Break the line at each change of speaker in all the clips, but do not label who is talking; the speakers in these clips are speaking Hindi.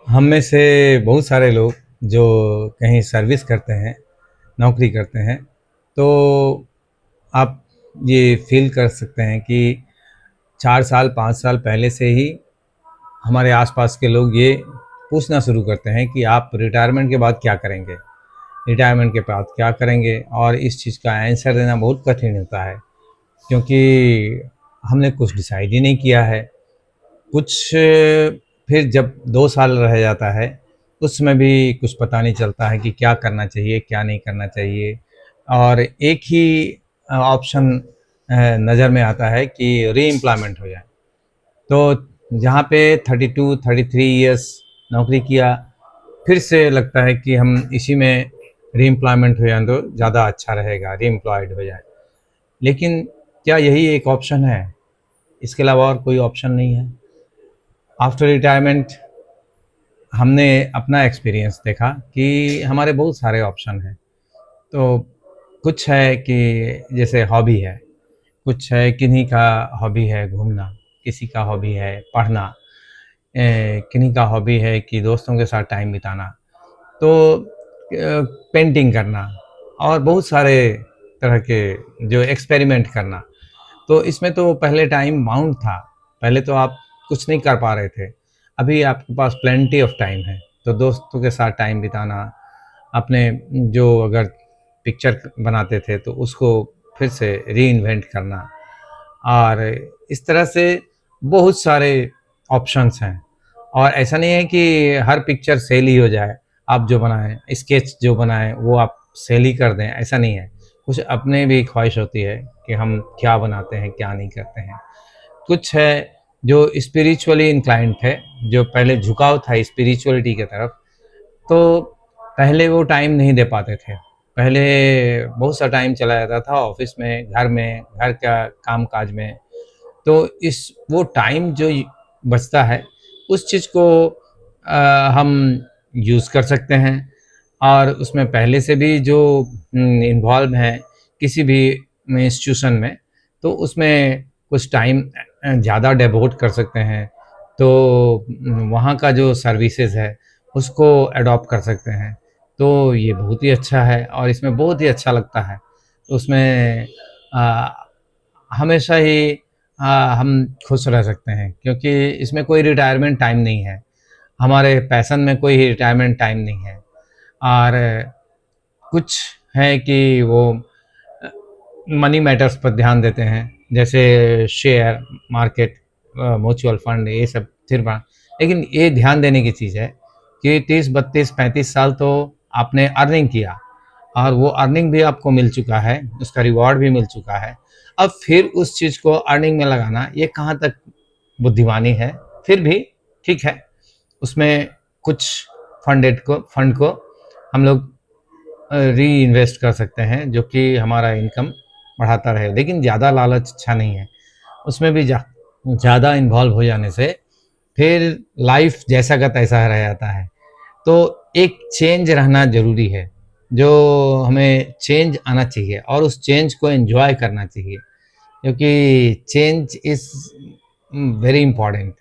हम में से बहुत सारे लोग जो कहीं सर्विस करते हैं, नौकरी करते हैं, तो आप ये फ़ील कर सकते हैं कि 4 साल, 5 साल पहले से ही हमारे आस-पास के लोग ये पूछना शुरू करते हैं कि आप रिटायरमेंट के बाद क्या करेंगे? रिटायरमेंट के बाद क्या करेंगे? और इस चीज़ का आंसर देना बहुत कठिन होता है, क्योंकि हमने कुछ डिसाइड ही नहीं किया है। कुछ फिर जब 2 साल रह जाता है, उसमें भी कुछ पता नहीं चलता है कि क्या करना चाहिए, क्या नहीं करना चाहिए। और एक ही ऑप्शन नज़र में आता है कि रीएम्प्लॉयमेंट हो जाए। तो जहाँ पे 32, 33 इयर्स नौकरी किया, फिर से लगता है कि हम इसी में रीएम्प्लॉयमेंट हो जाए तो ज़्यादा अच्छा रहेगा, रीएम्प्लॉयड हो जाए। लेकिन क्या यही एक ऑप्शन है? इसके अलावा और कोई ऑप्शन नहीं है। आफ्टर रिटायरमेंट हमने अपना एक्सपीरियंस देखा कि हमारे बहुत सारे ऑप्शन हैं। तो कुछ है कि जैसे हॉबी है, कुछ है किन्हीं का हॉबी है घूमना, किसी का हॉबी है पढ़ना, किन्हीं का हॉबी है कि दोस्तों के साथ टाइम बिताना, तो पेंटिंग करना और बहुत सारे तरह के जो एक्सपेरिमेंट करना। तो इसमें तो पहले टाइम बाउंड था, पहले तो आप कुछ नहीं कर पा रहे थे। अभी आपके पास प्लेंटी ऑफ टाइम है, तो दोस्तों के साथ टाइम बिताना, अपने जो अगर पिक्चर बनाते थे तो उसको फिर से रीइन्वेंट करना, और इस तरह से बहुत सारे ऑप्शंस हैं। और ऐसा नहीं है कि हर पिक्चर सेल ही हो जाए, आप जो बनाएं, स्केच जो बनाएं वो आप सेल ही कर दें, ऐसा नहीं है। कुछ अपने भी ख्वाहिश होती है कि हम क्या बनाते हैं, क्या नहीं करते हैं। कुछ है जो स्पिरिचुअली इंक्लाइंड है, जो पहले झुकाव था स्पिरिचुअलिटी की तरफ, तो पहले वो टाइम नहीं दे पाते थे। पहले बहुत सा टाइम चला जाता था ऑफिस में, घर का काम-काज में। तो इस वो टाइम जो बचता है, उस चीज़ को हम यूज़ कर सकते हैं। और उसमें पहले से भी जो इन्वॉल्व हैं किसी भी इंस्टीट्यूशन में, तो उसमें कुछ टाइम ज़्यादा डेवोट कर सकते हैं। तो वहाँ का जो सर्विसेज है उसको अडॉप्ट कर सकते हैं। तो ये बहुत ही अच्छा है और इसमें बहुत ही अच्छा लगता है। तो उसमें अ, हमेशा ही हम खुश रह सकते हैं, क्योंकि इसमें कोई रिटायरमेंट टाइम नहीं है। हमारे पैशन में कोई रिटायरमेंट टाइम नहीं है। और कुछ है कि वो मनी मैटर्स पर ध्यान देते हैं, जैसे शेयर मार्केट, म्यूचुअल फंड, ये सब फिर लेकिन ये ध्यान देने की चीज़ है कि 30, 32, 35 साल तो आपने अर्निंग किया, और वो अर्निंग भी आपको मिल चुका है, उसका रिवॉर्ड भी मिल चुका है। अब फिर उस चीज़ को अर्निंग में लगाना ये कहाँ तक बुद्धिमानी है? फिर भी ठीक है, उसमें कुछ फंड को हम लोग री इन्वेस्ट कर सकते हैं, जो कि हमारा इनकम बढ़ाता रहे। लेकिन ज़्यादा लालच अच्छा नहीं है, उसमें भी ज़्यादा इन्वॉल्व हो जाने से फिर लाइफ जैसा का तैसा रह जाता है। तो एक चेंज रहना ज़रूरी है, जो हमें चेंज आना चाहिए और उस चेंज को एंजॉय करना चाहिए, क्योंकि चेंज इज़ वेरी इम्पॉर्टेंट।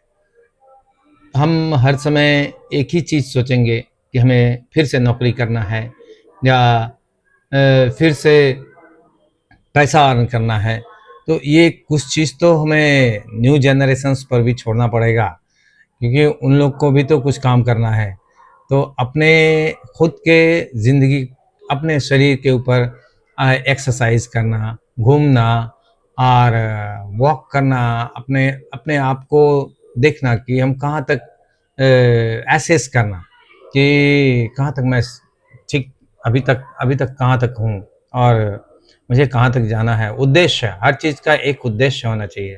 हम हर समय एक ही चीज़ सोचेंगे कि हमें फिर से नौकरी करना है, या फिर से पैसा अर्न करना है, तो ये कुछ चीज़ तो हमें न्यू जनरेशन्स पर भी छोड़ना पड़ेगा, क्योंकि उन लोग को भी तो कुछ काम करना है। तो अपने खुद के ज़िंदगी, अपने शरीर के ऊपर एक्सरसाइज करना, घूमना और वॉक करना, अपने अपने आप को देखना कि हम कहाँ तक एसेस करना कि कहाँ तक मैं ठीक, अभी तक कहाँ तक हूँ, और मुझे कहाँ तक जाना है। उद्देश्य, हर चीज़ का एक उद्देश्य होना चाहिए।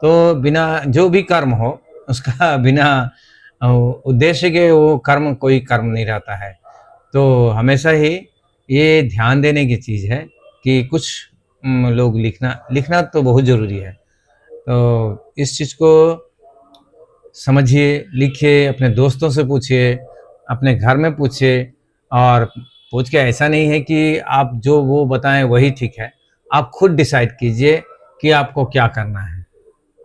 तो बिना जो भी कर्म हो उसका बिना उद्देश्य के वो कर्म कोई कर्म नहीं रहता है। तो हमेशा ही ये ध्यान देने की चीज़ है कि कुछ लोग लिखना लिखना तो बहुत ज़रूरी है। तो इस चीज़ को समझिए, लिखिए, अपने दोस्तों से पूछिए, अपने घर में पूछिए, और पूछ के ऐसा नहीं है कि आप जो वो बताएँ वही ठीक है। आप खुद डिसाइड कीजिए कि आपको क्या करना है।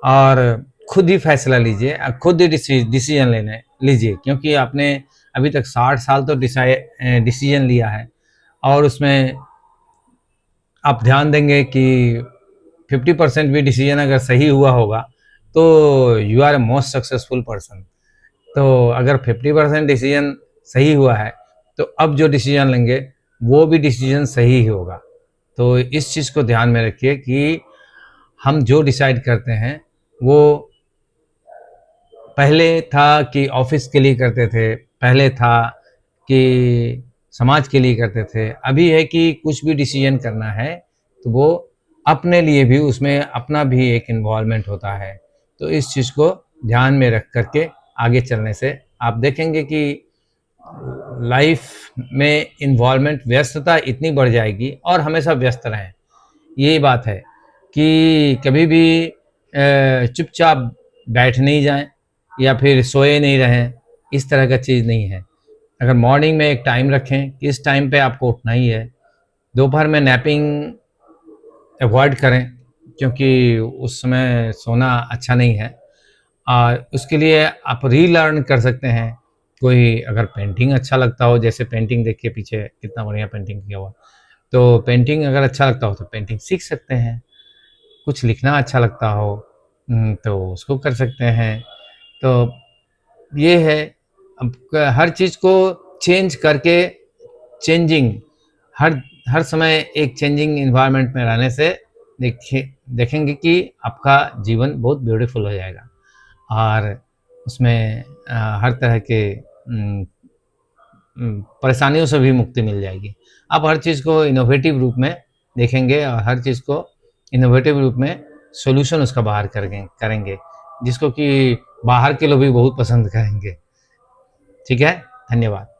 और खुद ही फैसला लीजिए, खुद ही डिसीजन लेने लीजिए, क्योंकि आपने अभी तक 60 साल तो डिसीजन लिया है, और उसमें आप ध्यान देंगे कि 50% भी डिसीजन अगर सही हुआ होगा तो you are a most successful person. तो अगर 50% डिसीजन सही हुआ है तो अब जो डिसीजन लेंगे वो भी डिसीजन सही ही होगा। तो इस चीज़ को ध्यान में रखिए कि हम जो डिसाइड करते हैं वो पहले था कि ऑफिस के लिए करते थे, पहले था कि समाज के लिए करते थे, अभी है कि कुछ भी डिसीजन करना है तो वो अपने लिए भी, उसमें अपना भी एक इन्वॉल्वमेंट होता है। तो इस चीज़ को ध्यान में रख करके आगे चलने से आप देखेंगे कि लाइफ में इन्वॉल्वमेंट, व्यस्तता इतनी बढ़ जाएगी, और हमेशा व्यस्त रहें। यही बात है कि कभी भी चुपचाप बैठ नहीं जाएं या फिर सोए नहीं रहें, इस तरह का चीज़ नहीं है। अगर मॉर्निंग में एक टाइम रखें कि इस टाइम पे आपको उठना ही है। दोपहर में नैपिंग अवॉइड करें, क्योंकि उस समय सोना अच्छा नहीं है। और उसके लिए आप रीलर्न कर सकते हैं। कोई अगर पेंटिंग अच्छा लगता हो, जैसे पेंटिंग देखिए पीछे कितना बढ़िया पेंटिंग किया हुआ, तो पेंटिंग अगर अच्छा लगता हो तो पेंटिंग सीख सकते हैं। कुछ लिखना अच्छा लगता हो तो उसको कर सकते हैं। तो ये है, अब हर चीज़ को चेंज करके, चेंजिंग हर हर समय एक चेंजिंग इन्वायरमेंट में रहने से देखेंगे कि आपका जीवन बहुत ब्यूटीफुल हो जाएगा, और उसमें हर तरह के परेशानियों से भी मुक्ति मिल जाएगी। आप हर चीज़ को इनोवेटिव रूप में देखेंगे, और हर चीज़ को इनोवेटिव रूप में सॉल्यूशन उसका बाहर करेंगे, जिसको कि बाहर के लोग भी बहुत पसंद करेंगे। ठीक है, धन्यवाद।